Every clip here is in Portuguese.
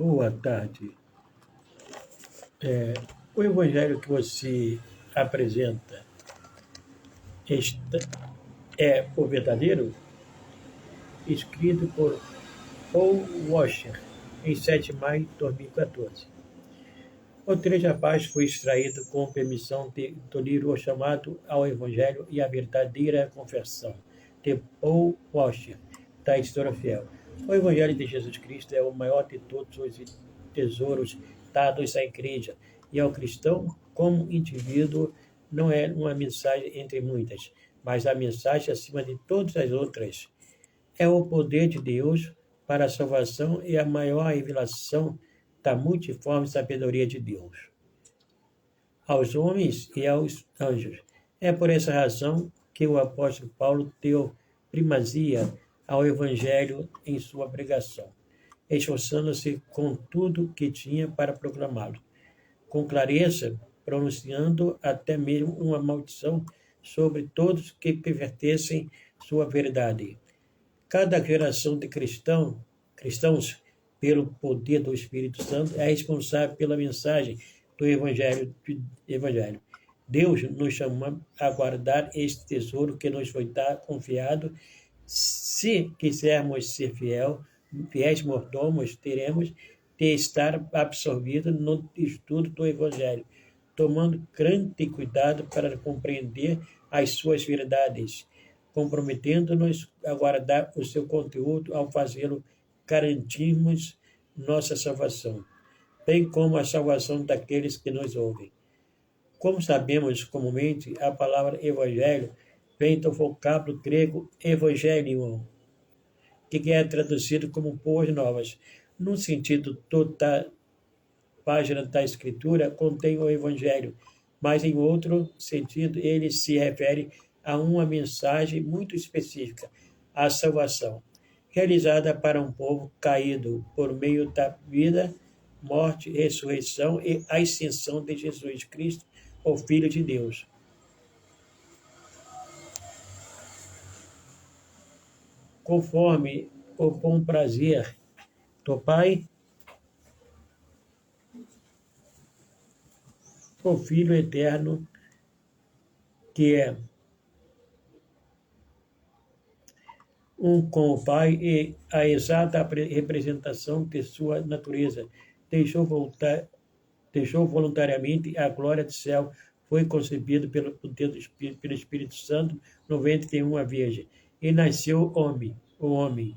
Boa tarde. O evangelho que você apresenta é o verdadeiro? Escrito por Paul Washer, em 7 de maio de 2014. O trecho abaixo foi extraído com permissão do livro chamado Ao Evangelho e a Verdadeira Conversão, de Paul Washer, da História Fiel. O Evangelho de Jesus Cristo é o maior de todos os tesouros dados à Igreja e ao cristão como indivíduo. Não é uma mensagem entre muitas, mas a mensagem acima de todas as outras. É o poder de Deus para a salvação e a maior revelação da multiforme sabedoria de Deus aos homens e aos anjos. É por essa razão que o apóstolo Paulo deu primazia ao Evangelho em sua pregação, esforçando-se com tudo que tinha para proclamá-lo, com clareza, pronunciando até mesmo uma maldição sobre todos que pervertessem sua verdade. Cada geração de cristãos, pelo poder do Espírito Santo, é responsável pela mensagem do Evangelho. Deus nos chama a guardar este tesouro que nos foi confiado. Se quisermos ser fiéis mordomos, teremos de estar absorvidos no estudo do Evangelho, tomando grande cuidado para compreender as suas verdades, comprometendo-nos a guardar o seu conteúdo. Ao fazê-lo, garantimos nossa salvação, bem como a salvação daqueles que nos ouvem. Como sabemos comumente, a palavra evangelho vem do vocábulo grego evangelion, que é traduzido como boas novas. No sentido toda página da Escritura contém o evangelho, mas em outro sentido ele se refere a uma mensagem muito específica, a salvação, realizada para um povo caído por meio da vida, morte, ressurreição e ascensão de Jesus Cristo, o Filho de Deus. Conforme o bom prazer do Pai, o Filho eterno, que é um com o Pai e a exata representação de sua natureza, deixou voluntariamente a glória do céu, foi concebido pelo poder do Espírito, pelo Espírito Santo no ventre de uma virgem, e nasceu o homem,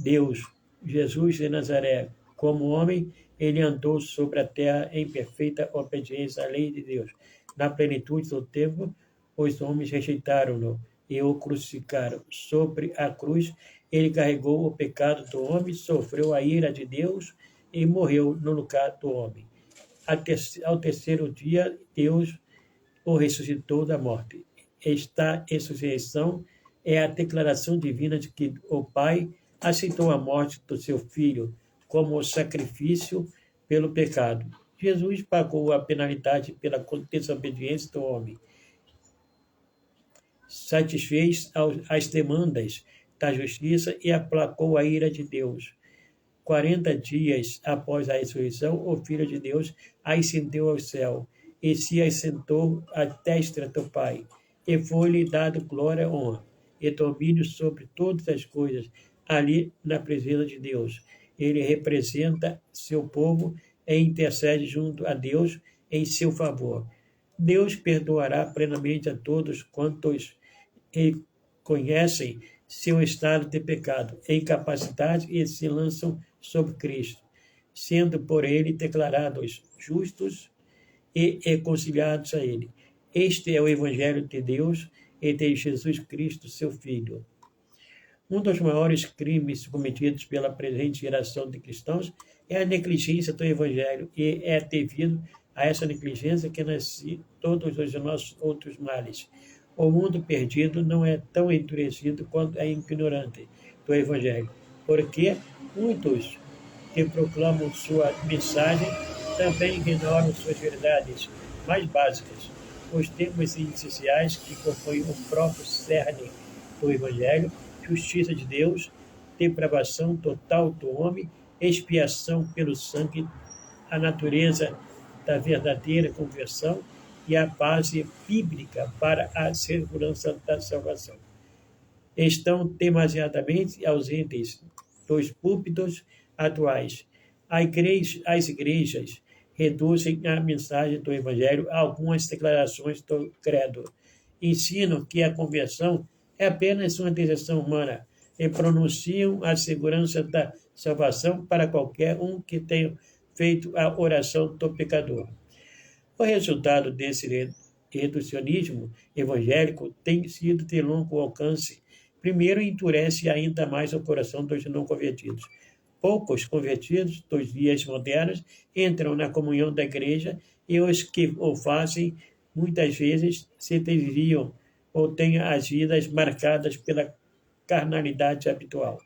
Deus, Jesus de Nazaré. Como homem, ele andou sobre a terra em perfeita obediência à lei de Deus. Na plenitude do tempo, os homens rejeitaram-no e o crucificaram. Sobre a cruz, ele carregou o pecado do homem, sofreu a ira de Deus e morreu no lugar do homem. Ao terceiro dia, Deus o ressuscitou da morte. Esta ressurreição é a declaração divina de que o Pai aceitou a morte do seu Filho como sacrifício pelo pecado. Jesus pagou a penalidade pela desobediência do homem, satisfez as demandas da justiça e aplacou a ira de Deus. 40 dias após a ressurreição, o Filho de Deus ascendeu ao céu e se assentou à destra do Pai, e foi-lhe dado glória, honra e domínio sobre todas as coisas, ali na presença de Deus. Ele representa seu povo e intercede junto a Deus em seu favor. Deus perdoará plenamente a todos quantos reconhecem seu estado de pecado e incapacidade e se lançam sobre Cristo, sendo por ele declarados justos e reconciliados a ele. Este é o Evangelho de Deus e de Jesus Cristo, seu Filho. Um dos maiores crimes cometidos pela presente geração de cristãos é a negligência do Evangelho, e é devido a essa negligência que nascem todos os nossos outros males. O mundo perdido não é tão endurecido quanto é ignorante do Evangelho, porque muitos que proclamam sua mensagem também ignoram suas verdades mais básicas. Os termos essenciais que compõem o próprio cerne do Evangelho: justiça de Deus, depravação total do homem expiação pelo sangue, a natureza da verdadeira conversão e a base bíblica para a segurança da salvação. Estão demasiadamente ausentes dos púlpitos atuais. As igrejas reduzem a mensagem do Evangelho a algumas declarações do credo. Ensinam que a conversão é apenas uma decisão humana e pronunciam a segurança da salvação para qualquer um que tenha feito a oração do pecador. O resultado desse reducionismo evangélico tem sido de longo alcance. Primeiro, endurece ainda mais o coração dos não convertidos. Poucos convertidos dos dias modernos entram na comunhão da igreja e os que o fazem muitas vezes se desviam ou têm as vidas marcadas pela carnalidade habitual.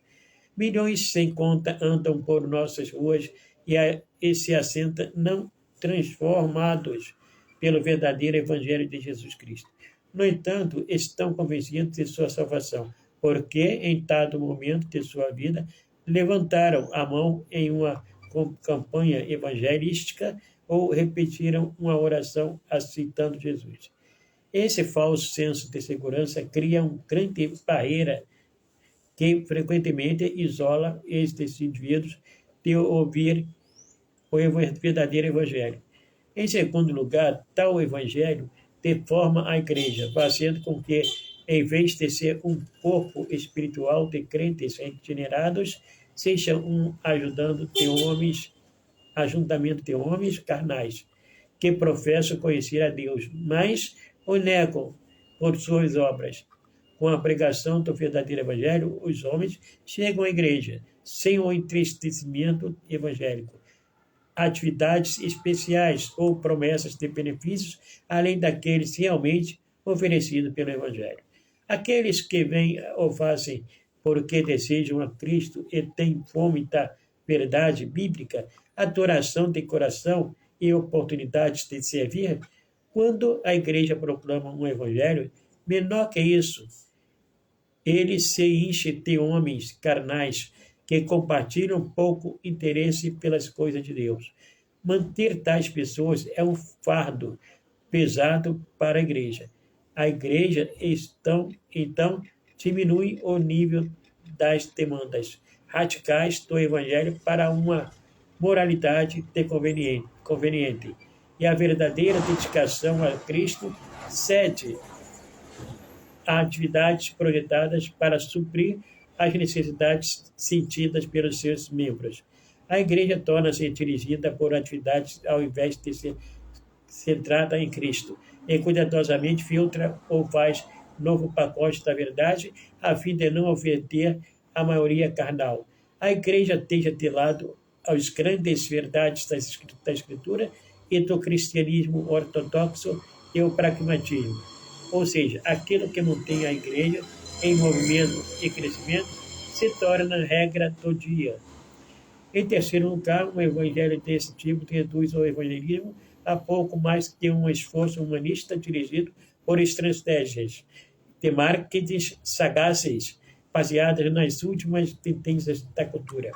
Milhões sem conta andam por nossas ruas e se assentam não transformados pelo verdadeiro Evangelho de Jesus Cristo. No entanto, estão convencidos de sua salvação, porque em dado momento de sua vida levantaram a mão em uma campanha evangelística ou repetiram uma oração aceitando Jesus. Esse falso senso de segurança cria uma grande barreira que frequentemente isola estes indivíduos de ouvir o verdadeiro evangelho. Em segundo lugar, tal evangelho deforma a igreja, fazendo com que, em vez de ser um corpo espiritual de crentes regenerados, seja um ajuntamento de homens carnais, que professam conhecer a Deus, mas o negam por suas obras. Com a pregação do verdadeiro evangelho, os homens chegam à igreja sem o entristecimento evangélico, atividades especiais ou promessas de benefícios, além daqueles realmente oferecidos pelo evangelho. Aqueles que vêm ou fazem porque desejam a Cristo e têm fome da verdade bíblica, adoração de coração e oportunidades de servir, quando a igreja proclama um evangelho menor que isso, ele se enche de homens carnais que compartilham pouco interesse pelas coisas de Deus. Manter tais pessoas é um fardo pesado para a igreja. A igreja, então, diminui o nível das demandas radicais do evangelho para uma moralidade conveniente. E a verdadeira dedicação a Cristo cede a atividades projetadas para suprir as necessidades sentidas pelos seus membros. A igreja torna-se dirigida por atividades ao invés de ser centrada em Cristo, e cuidadosamente filtra ou faz novo pacote da verdade, a fim de não ofender a maioria carnal. A igreja deixa de lado as grandes verdades da Escritura e do cristianismo ortodoxo e o pragmatismo. Ou seja, aquilo que mantém a igreja em movimento e crescimento se torna regra do dia. Em terceiro lugar, um evangelho desse tipo reduz o evangelismo a pouco mais que um esforço humanista dirigido por estratégias de marketing sagazes, baseadas nas últimas tendências da cultura.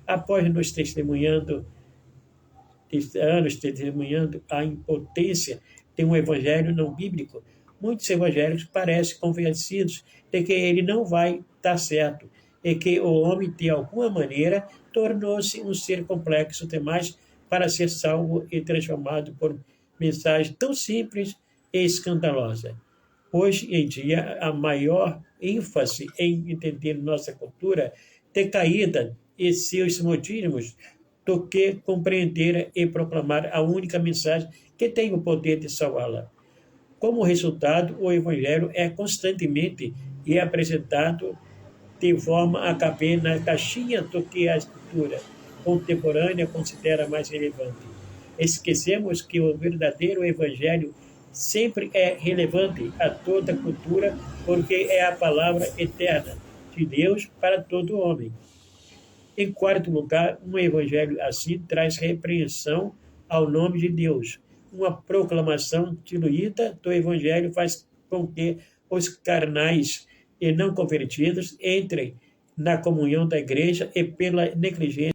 Após nos anos testemunhando a impotência de um evangelho não bíblico, muitos evangélicos parecem convencidos de que ele não vai dar certo e que o homem, de alguma maneira, tornou-se um ser complexo demais para ser salvo e transformado por mensagem tão simples e escandalosa. Hoje em dia, a maior ênfase em entender nossa cultura decaída e seus modismos do que compreender e proclamar a única mensagem que tem o poder de salvá-la. Como resultado, o Evangelho é constantemente apresentado de forma a caber na caixinha do que a Escritura contemporânea considera mais relevante. Esquecemos que o verdadeiro Evangelho sempre é relevante a toda cultura, porque é a palavra eterna de Deus para todo homem. Em quarto lugar, um evangelho assim traz repreensão ao nome de Deus. Uma proclamação diluída do evangelho faz com que os carnais e não convertidos entrem na comunhão da igreja e pela negligência